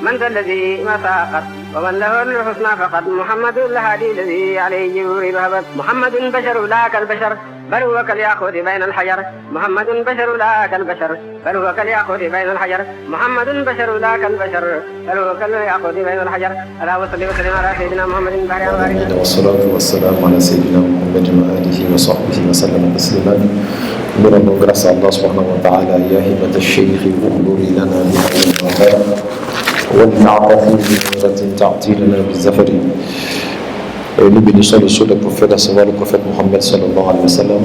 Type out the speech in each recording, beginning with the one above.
من ذا الذي ما ساقط ومن له الحسنى فقد محمد الهادي الذي عليه جبريل هبط محمد بشر لا كالبشر بل هو كالياقوت بين الحجر محمد بشر لا كالبشر بل هو كالياقوت بين الحجر محمد بشر لا كالبشر بل هو كالياقوت بين الحجر اللهم صل وسلم على سيدنا محمد والصلاة والسلام على سيدنا محمد وآله وصحبه وسلم تسليما. Nous rendons grâce à Allah subhanahu wa ta'ala. Ya himat al-shaykh uhduri lana bihadha al-mahar wal-na'tafi bi-nuratin ta'ti lana bi-zafari. Nous bénissons le sceau du prophète, à savoir le prophète Mohammed sallallahu alayhi wa sallam.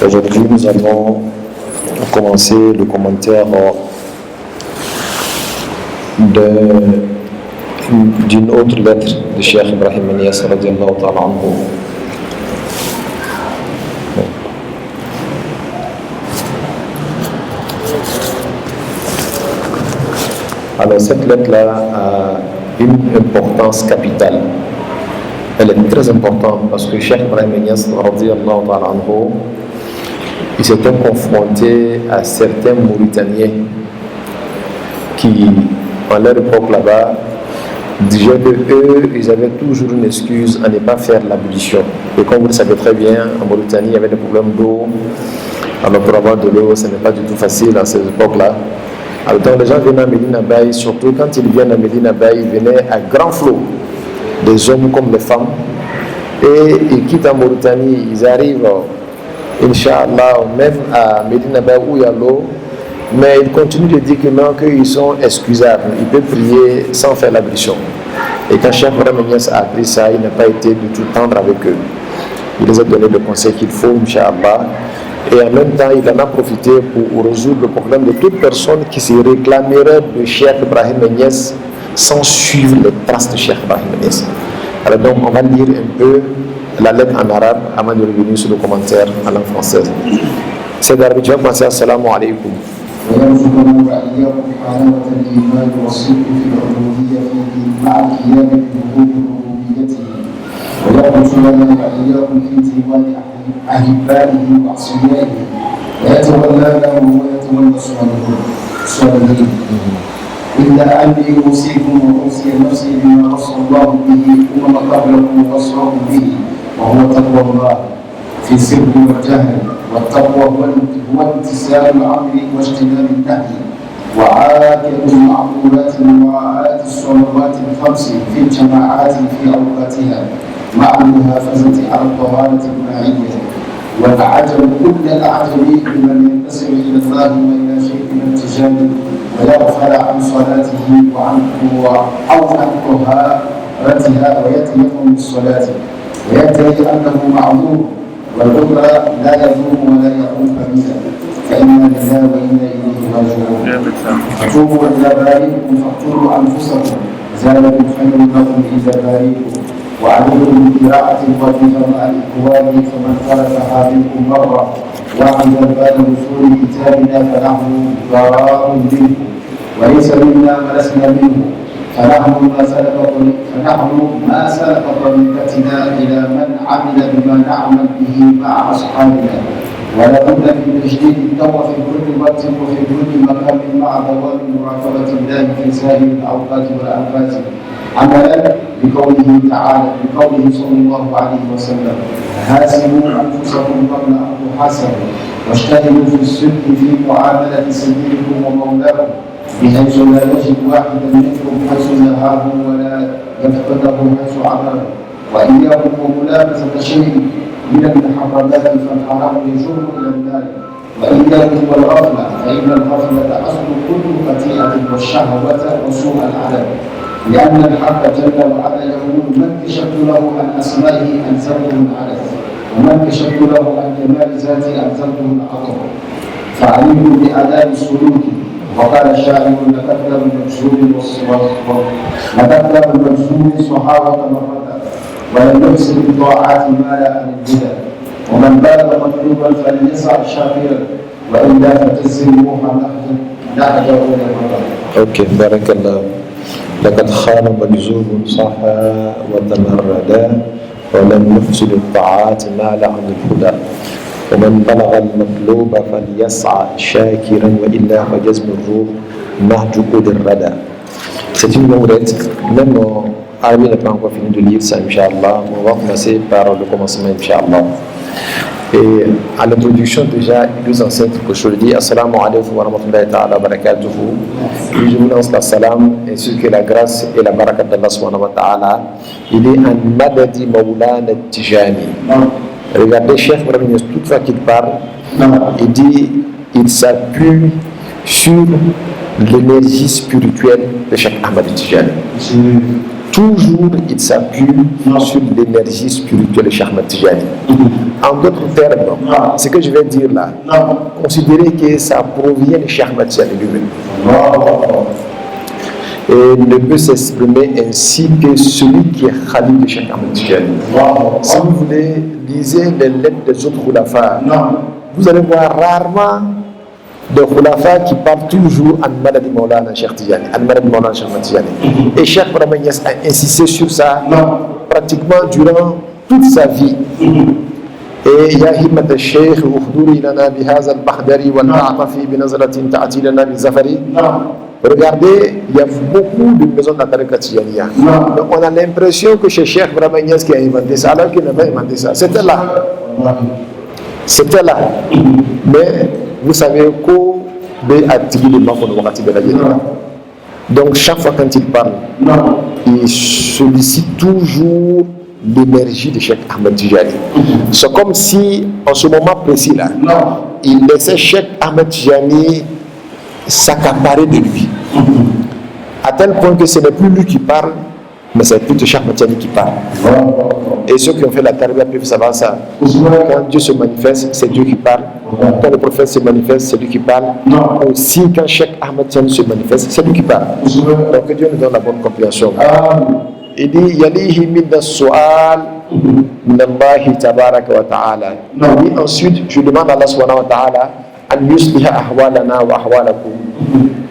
Aujourd'hui, nous allons commencer le commentaire d'une autre lettre de Cheikh Ibrahim Niass radiyallahu ta'ala anhu. Alors cette lettre-là a une importance capitale. Elle est très importante parce que Cheikh Ibrahim Niass radiyallahu ta'ala anhu, il s'était confronté à certains Mauritaniens qui, en leur époque là-bas, disaient qu'eux, ils avaient toujours une excuse à ne pas faire l'ablution. Et comme vous le savez très bien, en Mauritanie, il y avait des problèmes d'eau. Alors pour avoir de l'eau, ce n'est pas du tout facile à ces époques-là. Alors donc les gens venaient à Medina Baye, surtout quand ils viennent à Medina Baye, ils venaient à grand flot, des hommes comme les femmes. Et ils quittent en Mauritanie, ils arrivent, Inch'Allah, même à Medina Baye où il y a l'eau. Mais ils continuent de dire que non, qu'ils sont excusables, ils peuvent prier sans faire l'ablution. Et quand Cheikh Ibrahim Niass a appris ça, il n'a pas été du tout tendre avec eux. Il les a donné le conseil qu'il faut, Inch'Allah. Et en même temps, il en a profité pour résoudre le problème de toute personne qui se réclamerait de Cheikh Ibrahim Niass sans suivre les traces de Cheikh Ibrahim Niass. Alors donc, on va lire un peu la lettre en arabe avant de revenir sur le commentaire en langue française. C'est d'arabe, tu vas commencer. Assalamu alaikum. ويرزقنا وإياكم حلاوة الإيمان والصدق في العبودية فيه مع القيام بحقوق ربوبيته ويغفر لنا وإياكم في انتماء أحبائه وأصفيائه ويتولانا وهو يتولى الصالحين إلا أني أوصيكم وأوصي نفسي بما وصى الله به قبلكم ووصاكم به وهو تقوى الله في السر والجهل والتقوى هو امتثال الامر واجتناب النهي وعاقبه المعقولات ومراعاه الصلوات الخمس في الجماعات في اوقاتها مع المحافظه على الطهاره المائيه والعجب كل العجب لمن ينتسب الى الله والى شيء من التجارب ويغفل عن صلاته او عن طهارتها ويتيقن بالصلاه ويدعي انه معذور والعذر لا يذوق ولا يقوم فريدا فإنا لله وإنا إليه راجعون فتوبوا إلى بارئكم فاقتلوا أنفسكم ذلكم خير لكم إذا بارئكم وعليكم بقراءة الخفيفة مع الإخوان فمن تركها منكم مرة وعند بال وصول كتابنا فنحن براء منه وليس منا ما لسنا منه فنحن ما سلك طريقتنا إلى من عمل بما نعمل به مع أصحابنا ولا بد من تجديد التوبة في كل وقت وفي كل مكان مع دوام مراقبة الله في سائر الأوقات والأنفاس عملا بقوله تعالى بقوله صلى الله عليه وسلم حاسبوا أنفسكم قبل أن تحاسبوا واجتهدوا في الصدق في معاملة سيدكم ومولاكم بحيث لا يجد واحدا منكم حيث نهاه ولا يفقده حيث عمله واياكم وملامسه شيء من المحرمات فالحرام يجر الى النار واياكم والغفله فان الغفله اصل كل خطيئه والشهوه وسوء العدل لان الحق جل وعلا يقول من كشفت له عن اسمائه انزلته العدل ومن كشفت له عن جمال ذاته انزلته العطر فعلموا باداب السلوك وقال الشاعر لكثر المجزوم صحابة مرة ولم يحسن الطاعات ما لا عن الهدى ومن بال مطلوبا فليسع شاكرا والا فتسلموه نحجه الى اوكي بارك الله. لقد خان مجزوم صح وتمردا ولم يحسن الطاعات ما لا عن الهدى ومن بلغ المطلوب فليسعى شاكرا وإلا فجزم الروح نهج أولي الردى. C'est une longue lettre. Même Armi n'a pas encore fini de lire ça, Inch'Allah. On va commencer par le commencement, Inch'Allah. Et à l'introduction, déjà, il nous enseigne que je le dis, Assalamu alaikum wa rahmatullahi ta'ala wa barakatuhu. Et je vous lance la salam, ainsi que la grâce et la barakat d'Allah subhanahu wa ta'ala. Il est un madadi maulana tijani. Regardez, Cheikh Ibrahim, toute fois qu'il parle, il dit, il s'appuie sur l'énergie spirituelle de Cheikh Ahmad Tijani. Toujours, il s'appuie sur l'énergie spirituelle de Cheikh Ahmad Tijani. En d'autres termes, ce que je vais dire là, considérez que ça provient de Cheikh Ahmad Tijani lui-même. Et ne peut s'exprimer ainsi que celui qui est Khalid de Cheikh Ahmad Tijani. Si vous voulez, lisez les lettres des autres khulafas. Vous allez voir rarement de khulafa qui parlent toujours en Maladi Maulana Cheikh Tijani, en Maladi Maulana Cheikh Tijani. Et Cheikh Ibrahim Niass a insisté sur ça pratiquement durant toute sa vie. Et Ya Himmat al-Sheikh, Ukhduri lana bihaza al-Bahdari wa ta'atafi bi nazratin ta'ati lana bi zafari. Regardez, il y a beaucoup de maisons de la Tariqa Tijaniya. Donc on a l'impression que c'est Cheikh Ibrahim Niass qui a inventé ça, alors qu'il n'a pas inventé ça. C'était là. C'était là. Mais vous savez qu'au activé le manque de wakati de la Génération. Donc chaque fois quand il parle, il sollicite toujours l'énergie de Cheikh Ahmed Tijani. C'est comme si en ce moment précis là, il laissait Cheikh Ahmed Tijani s'accaparer de lui. À tel point que ce n'est plus lui qui parle, mais c'est plutôt Cheikh Ahmed Tijani qui parle. Et ceux qui ont fait la tarbiya peuvent savoir ça. Quand Dieu se manifeste, c'est Dieu qui parle. Quand le prophète se manifeste, c'est lui qui parle. Aussi, quand Cheikh Ahmed Tijani se manifeste, c'est lui qui parle. Donc que Dieu nous donne la bonne compréhension. Il dit Yalihi min as-su'al min Allah tabaraka wa ta'ala. Il dit ensuite, je demande à Allah subhanahu wa ta'ala an yusliha ahwalana wa ahwalakum.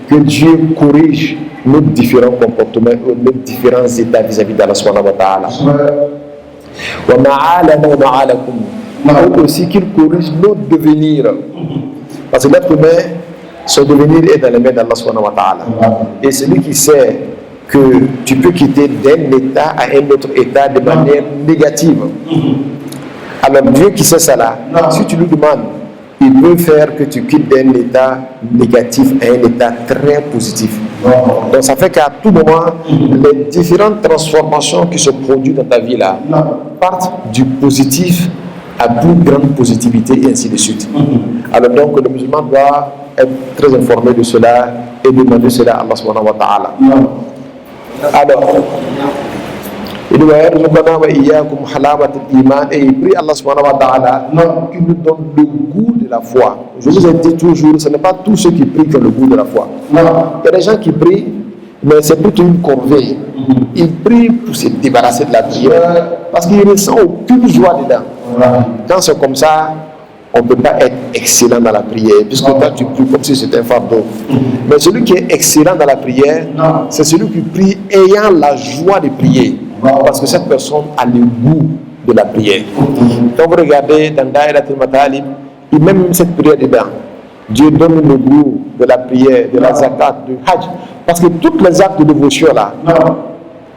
Que Dieu corrige nos différents comportements, nos différents états vis-à-vis d'Allah subhanahu wa ta'ala. Wa ma'alana wa ma'alakum. Mais aussi qu'il corrige notre devenir. Parce que l'être humain, son devenir est dans les mains d'Allah subhanahu wa ta'ala. Et celui qui sait que tu peux quitter d'un état à un autre état de manière négative. Alors Dieu qui sait ça là, si tu lui demandes, il peut faire que tu quittes d'un état négatif à un état très positif. Donc ça fait qu'à tout moment, les différentes transformations qui se produisent dans ta vie là partent du positif à plus grande positivité et ainsi de suite. Alors donc le musulman doit être très informé de cela et demander cela à Allah subhanahu wa ta'ala. Alors, il doit et il prie Allah subhanahu wa ta'ala qui nous donne le goût de la foi. Je vous ai dit toujours, ce n'est pas tous ceux qui prient qui ont le goût de la foi. Il y a des gens qui prient, mais c'est plutôt une corvée. Ils prient pour se débarrasser de la prière parce qu'ils ne ressentent aucune joie dedans. Quand c'est comme ça, on ne peut pas être excellent dans la prière, puisque toi tu pries comme si c'était un fardeau. Mais celui qui est excellent dans la prière, c'est celui qui prie ayant la joie de prier. Parce que cette personne a le goût de la prière. Quand vous regardez dans Daïratul Matalib, il met même cette prière dedans. Dieu donne le goût de la prière, de la zakat, du hajj. Parce que toutes les actes de dévotion là,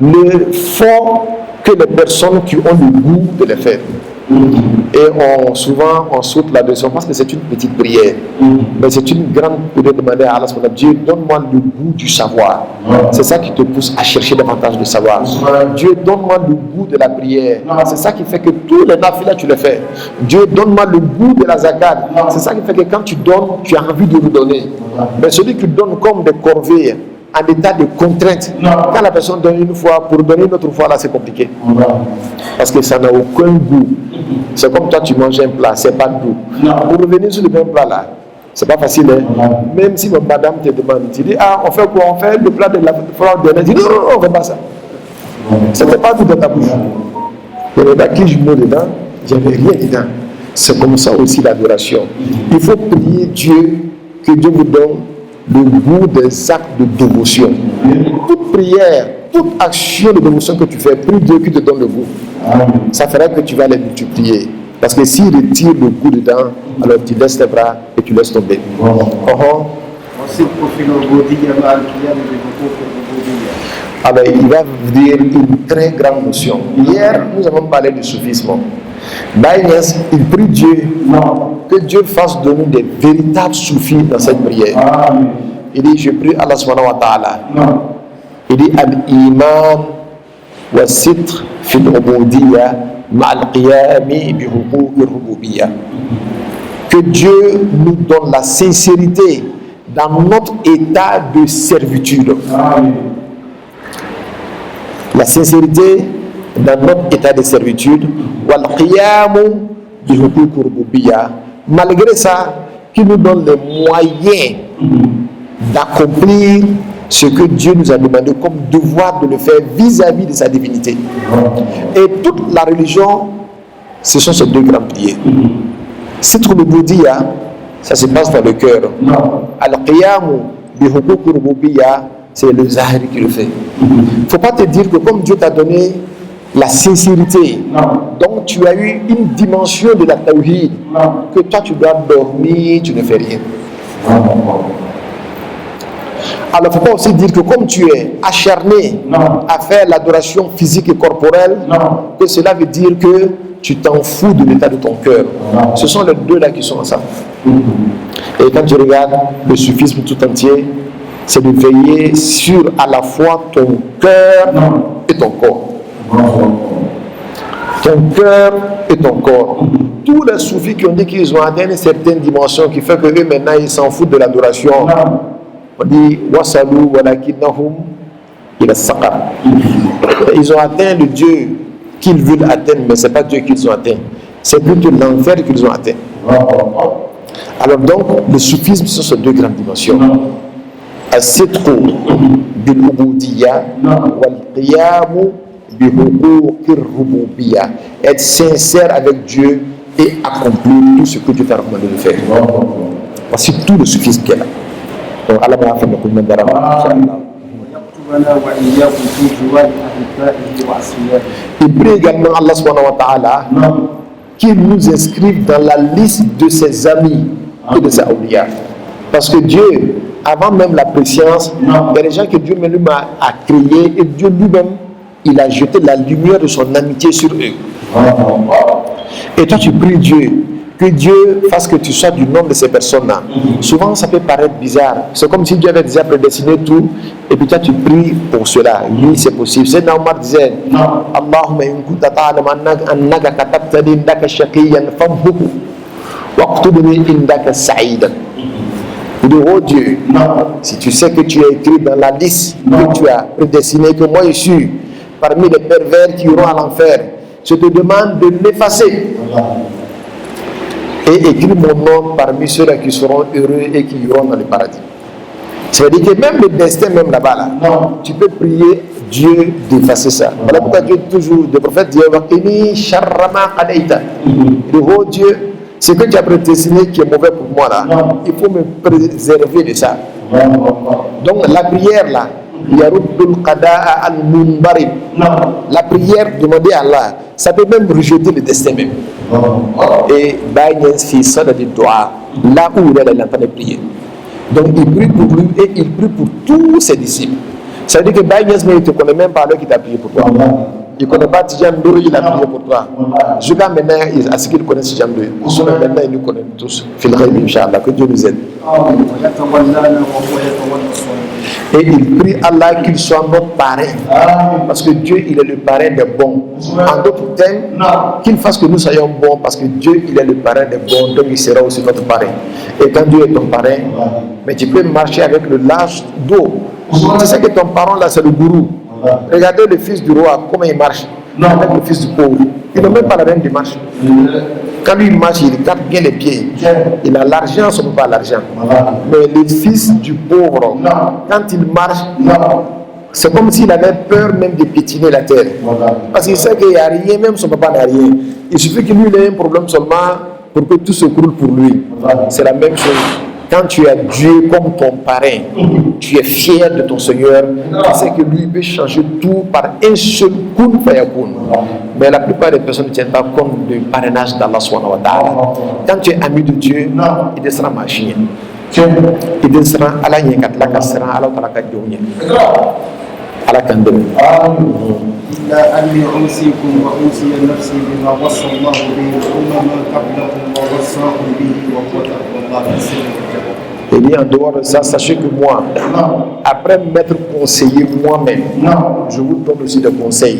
ne font que les personnes qui ont le goût de les faire. Et souvent on saute là-dessus parce que c'est une petite prière, mais c'est une grande prière de demander à Allah subhanahu wa ta'ala, Dieu donne-moi le goût du savoir. C'est ça qui te pousse à chercher davantage de savoir. Dieu donne-moi le goût de la prière. C'est ça qui fait que tous les nafilas tu les fais. Dieu donne-moi le goût de la zakat. C'est ça qui fait que quand tu donnes, tu as envie de nous donner. Mais celui qui donne comme des corvées en état de contrainte, quand la personne donne une fois, pour donner une autre fois, là c'est compliqué. Parce que ça n'a aucun goût. C'est comme toi tu manges un plat, c'est pas de goût. Pour revenir sur le même plat là, c'est pas facile. Hein? Même si madame te demande, tu dis, ah on fait quoi? On fait le plat de la fois dernière. Tu dis, non, on fait pas ça. C'était pas tout dans ta bouche. Et là, qui je mets dedans, j'avais rien dedans. C'est comme ça aussi l'adoration. Il faut prier Dieu, que Dieu vous donne le goût des actes de dévotion. Toute prière, toute action de dévotion que tu fais, prie Dieu qui te donne le goût. Ça fera que tu vas les multiplier. Parce que s'il retire le goût dedans, alors tu laisses tes bras et tu laisses tomber. والصدق في العبودية مع القيام بحقوق الربوبية. Alors, il va vous dire une très grande notion. Hier, nous avons parlé du soufisme. Baïnias, il prie Dieu que Dieu fasse de nous des véritables soufis dans cette prière. Amen. Il dit, je prie Allah subhanahu wa ta'ala. Il dit, al-iman wa sitr fi al-ubudiyya ma'al qiyami bi huquq al-rububiyya. Que Dieu nous donne la sincérité dans notre état de servitude. Amen. La sincérité dans notre état de servitude, malgré ça, qui nous donne les moyens d'accomplir ce que Dieu nous a demandé comme devoir de le faire vis-à-vis de sa divinité. Et toute la religion, ce sont ces deux grandes prières. Sitr al-ubudiyya, ça se passe dans le cœur. Al-qiyamu bi huquq ar-rububiyya, c'est le Zahiri qui le fait. Il ne faut pas te dire que comme Dieu t'a donné la sincérité, donc tu as eu une dimension de la tawhid, que toi tu dois dormir, tu ne fais rien. Alors il ne faut pas aussi dire que comme tu es acharné à faire l'adoration physique et corporelle, que cela veut dire que tu t'en fous de l'état de ton cœur. Ce sont les deux là qui sont ensemble. Et quand tu regardes le soufisme tout entier, c'est de veiller sur à la fois ton cœur et ton corps. Ton cœur et ton corps. Tous les soufis qui ont dit qu'ils ont atteint une certaine dimension qui fait que eux maintenant ils s'en foutent de l'adoration. On dit wasalu walakinnahum ila saqar. Ils ont atteint le Dieu qu'ils veulent atteindre, mais ce n'est pas Dieu qu'ils ont atteint. C'est plutôt l'enfer qu'ils ont atteint. Alors donc, le soufisme, ce sont ces deux grandes dimensions. الصدق بالعبودية والقيام بحقوق الربوبية. Être sincère avec Dieu et accomplir tout ce que Dieu t'a recommandé de faire. Voici tout le soufisme qu'il y a là. Donc Allah m'a fait beaucoup de monde. Il prie également Allah subhanahu wa ta'ala qu'il nous inscrive dans la liste de ses amis et de ses awliya. Parce que Dieu, avant même la préscience, il y a des gens que Dieu lui-même a créés et Dieu lui-même, il a jeté la lumière de son amitié sur eux. Et toi tu pries Dieu, que Dieu fasse que tu sois du nombre de ces personnes-là. Souvent ça peut paraître bizarre. C'est comme si Dieu avait déjà prédestiné tout et puis toi tu pries pour cela. Oui, c'est possible. C'est Omar disait Allahumma in kunta ta'lam annaka katabtani indaka shaqiyan famhuhu waqtubni indaka sa'idan. Il dit, oh Dieu, si tu sais que tu es écrit dans la liste que tu as prédestiné, que moi je suis parmi les pervers qui iront à l'enfer, je te demande de l'effacer et écris mon nom parmi ceux-là qui seront heureux et qui iront dans le paradis. C'est-à-dire que même le destin, même là-bas, là, tu peux prier Dieu d'effacer ça. Voilà pourquoi Dieu toujours, le prophète dit, oh Dieu, ce que tu as prédestiné qui est mauvais pour moi là, il faut me préserver de ça. Donc la prière là, la prière demandée à Allah, ça peut même rejeter le destin même. Et Baïnias fait ça dans des doigts, là où il est en train de prier. Donc il prie pour lui et il prie pour tous ses disciples. Ça veut dire que Baïnias, mais il ne te connaît même pas lui qui t'a prié pour toi. Il ne connaît pas Tidjane Ndoye, il a prié pour toi. Jusqu'à maintenant, à ce qu'il connaît Tidjane Ndoye. Maintenant, il nous connaît tous. Inch'Allah, que Dieu nous aide. Et il prie Allah qu'il soit notre parrain. Parce que Dieu, il est le parrain des bons. En d'autres termes, qu'il fasse que nous soyons bons. Parce que Dieu, il est le parrain des bons. Donc, il sera aussi notre parrain. Et quand Dieu est ton parrain, mais tu peux marcher avec le large dos. Tu sais que ton parent là, c'est le gourou. Regardez le fils du roi, comment il marche avec le fils du pauvre. Il n'a même pas la même démarche. Quand lui il marche, il tape bien les pieds. Il a l'argent, ce n'est pas l'argent. Mais le fils du pauvre, quand il marche, c'est comme s'il avait peur même de piétiner la terre. Parce qu'il sait qu'il n'y a rien, même son papa n'a rien. Il suffit que lui il ait un problème seulement pour que tout se croule pour lui. C'est la même chose. Quand tu as Dieu comme ton parrain, tu es fier de ton Seigneur, tu sais que lui peut changer tout par un seul kun fayakun. Mais la plupart des personnes ne tiennent pas compte du parrainage d'Allah subhanahu wa ta'ala. Quand tu es ami de Dieu, il te sera machine. idin siran ala ɲɛ ka tila ka siran ala tala ka jɔnw ɲɛ ala k'an dɛmɛ إلا أني أوصيكم وأوصي نفسي بما وصى الله به الأمم قبلكم ووصاكم به وهو تقوى الله في السر والجهر. Et bien, en dehors de ça, sachez que moi, après m'être conseillé moi-même, je vous donne aussi des conseils.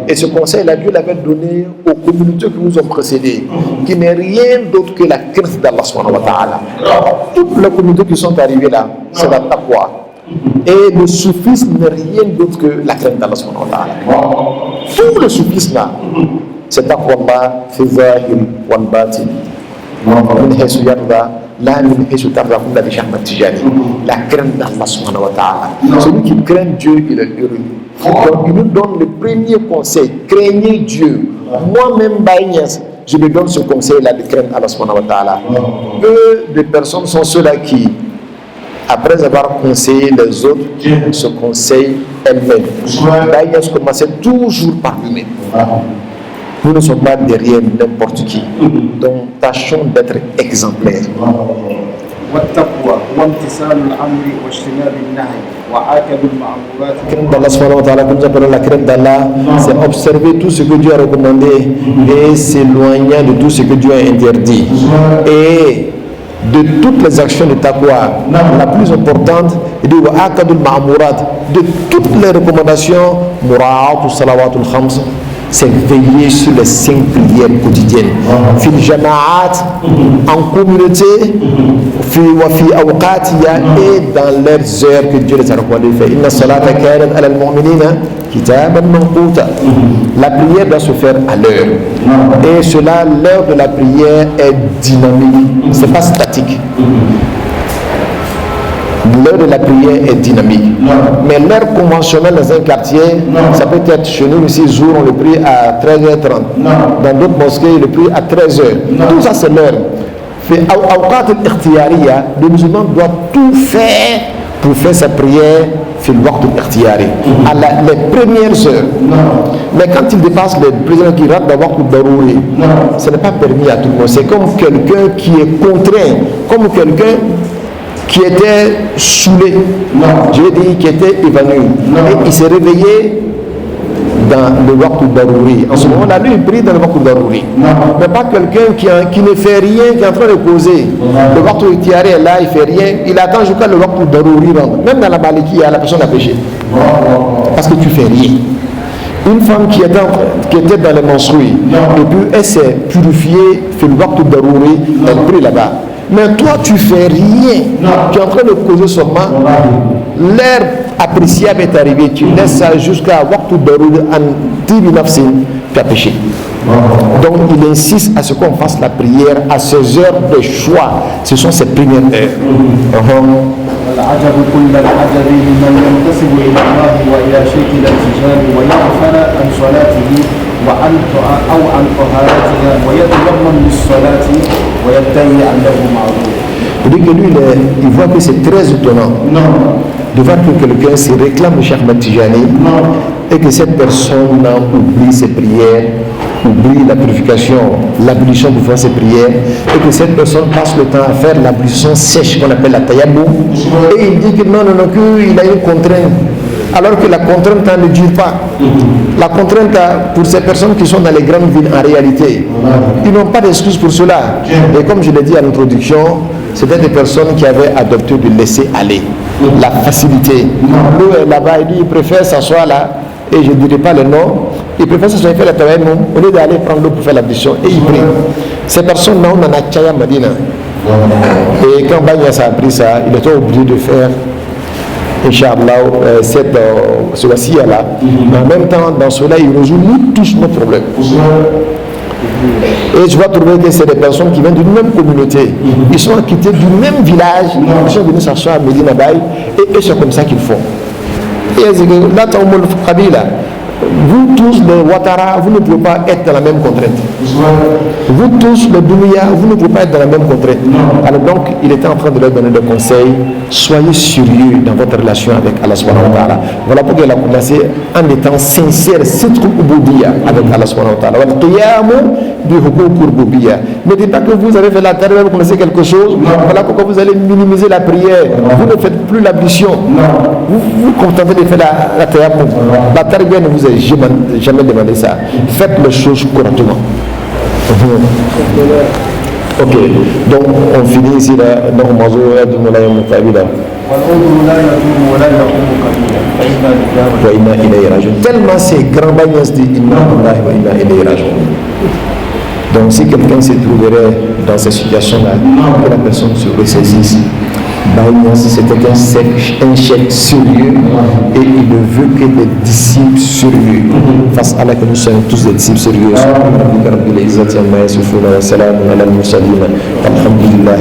Et ce conseil-là, Dieu l'avait donné aux communautés qui nous ont précédés, qui n'est rien d'autre que la crainte d'Allah subhanahu wa ta'ala. Toutes les communautés qui sont arrivées là, c'est la taqwa. Et le soufisme n'est rien d'autre que la crainte d'Allah subhanahu wa ta'ala. Tout le soufisme là, c'est taqwa, fi zahir wal batin. من حيث يرضى لا من حيث ترضى comme l'a dit Cheikh Ahmed Tijani, la crainte d'Allah subhanahu wa ta'ala. Celui qui craint Dieu, il est heureux. Donc il nous donne le premier conseil, craignez Dieu. Moi-même, Baïnias, je me donne ce conseil-là de craindre Allah subhanahu wa ta'ala. Peu de personnes sont ceux-là qui, après avoir conseillé les autres, se conseillent elles-mêmes. Baïnias commençait toujours par lui-même. Nous ne sommes pas derrière n'importe qui. Donc, tâchons d'être exemplaires. والتقوى وامتثال الأمر واجتناب النهي وعاقب المعروفات. Crainte d'Allah subhanahu wa ta'ala, comme nous appelons la crainte d'Allah, c'est observer tout ce que Dieu a recommandé et s'éloigner de tout ce que Dieu a interdit. Et de toutes les actions de taqwa, la plus importante est de wa'aqadul ma'amurat, de toutes les recommandations, mura'atu salawatul khams, c'est veiller sur les 5 prières quotidiennes. Fil jama'at, en communauté, wa fi awqatiya, et dans leurs heures que Dieu les a recommandé de faire. Inna salata kanat ala al-mu'minina kitaban mawquta. La prière doit se faire à l'heure. Et cela, l'heure de la prière est dynamique, c'est pas statique. L'heure de la prière est dynamique. Mais l'heure conventionnelle dans un quartier, ça peut être chez nous ici, jour, on le prie à 13h30. Dans d'autres mosquées, le prie à 13h. Tout ça, c'est l'heure. Le musulman doit tout faire pour faire sa prière à les premières heures. Mais quand il dépasse les prisonniers qui ratent d'avoir tout darouri, ce n'est pas permis à tout le monde. C'est comme quelqu'un qui est contraint, comme quelqu'un qui était saoulé, je veux dire qui était évanoui, et il s'est réveillé dans le waqt darouri. En ce moment-là, lui, il prie dans le waqt darouri. Mais pas quelqu'un qui ne fait rien, qui est en train de causer. Le waqt ikhtiyari est là, il ne fait rien, il attend jusqu'à le waqt darouri rentre. Même dans la Malikiya, la personne a péché. Parce que tu ne fais rien. Une femme qui était dans les menstrues, et puis elle s'est purifiée, fait le waqt darouri, elle prie là-bas. Mais toi, tu ne fais rien. Tu es en train de causer seulement. L'air appréciable est arrivé. Tu laisses ça jusqu'à Waqtu Darouri Antibi Nafsin. Tu as péché. Donc, il insiste à ce qu'on fasse la prière à ces heures de choix. Ce sont ses premières heures. العجب كل العجب لمن ينتسب إلى الله وإلى شيء الالتجاب ويغفل عن صلاته أو عن طهارتها ويتيمم للصلاة ويدعي أنه معذور. Il dit que lui, il voit que c'est très étonnant de voir que quelqu'un se réclame de Cheikh Ahmed Tijani et que cette personne oublie ses prières, oublie la purification, l'ablution pour faire ses prières, et que cette personne passe le temps à faire l'ablution sèche qu'on appelle la tayammum, et il dit que non, qu'il a une contrainte, alors que la contrainte ne dure pas. La contrainte pour ces personnes qui sont dans les grandes villes en réalité, ils n'ont pas d'excuse pour cela. Et comme je l'ai dit à l'introduction, c'était des personnes qui avaient adopté de laisser aller, la facilité. L'eau est là-bas, il préfère s'asseoir là, et je ne dirai pas le nom, il préfère s'asseoir et faire la tayammum au lieu d'aller prendre l'eau pour faire l'ablution, et il prie. Ces personnes-là, on en a Tchaya Madina. Et quand Bagnès a appris ça, il était obligé de faire, Inch'Allah, ce wasiya-là. Mais en même temps, dans cela, il résout nous tous nos problèmes. Et je vais trouver que c'est des personnes qui viennent d'une même communauté. Ils sont quittés du même village, ils sont venus s'asseoir à Medina Baye, et c'est comme ça qu'ils font. Et là, vous tous les Ouattara, vous ne pouvez pas être dans la même contrainte. Vous tous les Doumbouya, vous ne pouvez pas être dans la même contrainte. Alors donc, il était en train de leur donner des conseils. Soyez sérieux dans votre relation avec Allah subhanahu wa ta'ala. Voilà pourquoi il a commencé en étant sincère, sidq ubudiyya avec Allah subhanahu wa ta'ala. Ne dites pas que vous avez fait la terre, vous connaissez quelque chose. Voilà pourquoi vous allez minimiser la prière. Vous ne faites plus l'ablution. Vous vous contentez de faire la terre. La terre ne vous a jamais demandé ça. Faites les choses correctement. Ok, donc on finit ici là. Tellement c'est grand bagnas de inna lillahi wa inna ilayhi raji'un. Donc si quelqu'un se trouverait dans cette situation-là, que la personne se ressaisisse. C'était un chef sérieux et il ne veut que des disciples sérieux. Face à la que nous sommes tous des disciples sérieux. Alhamdulillah.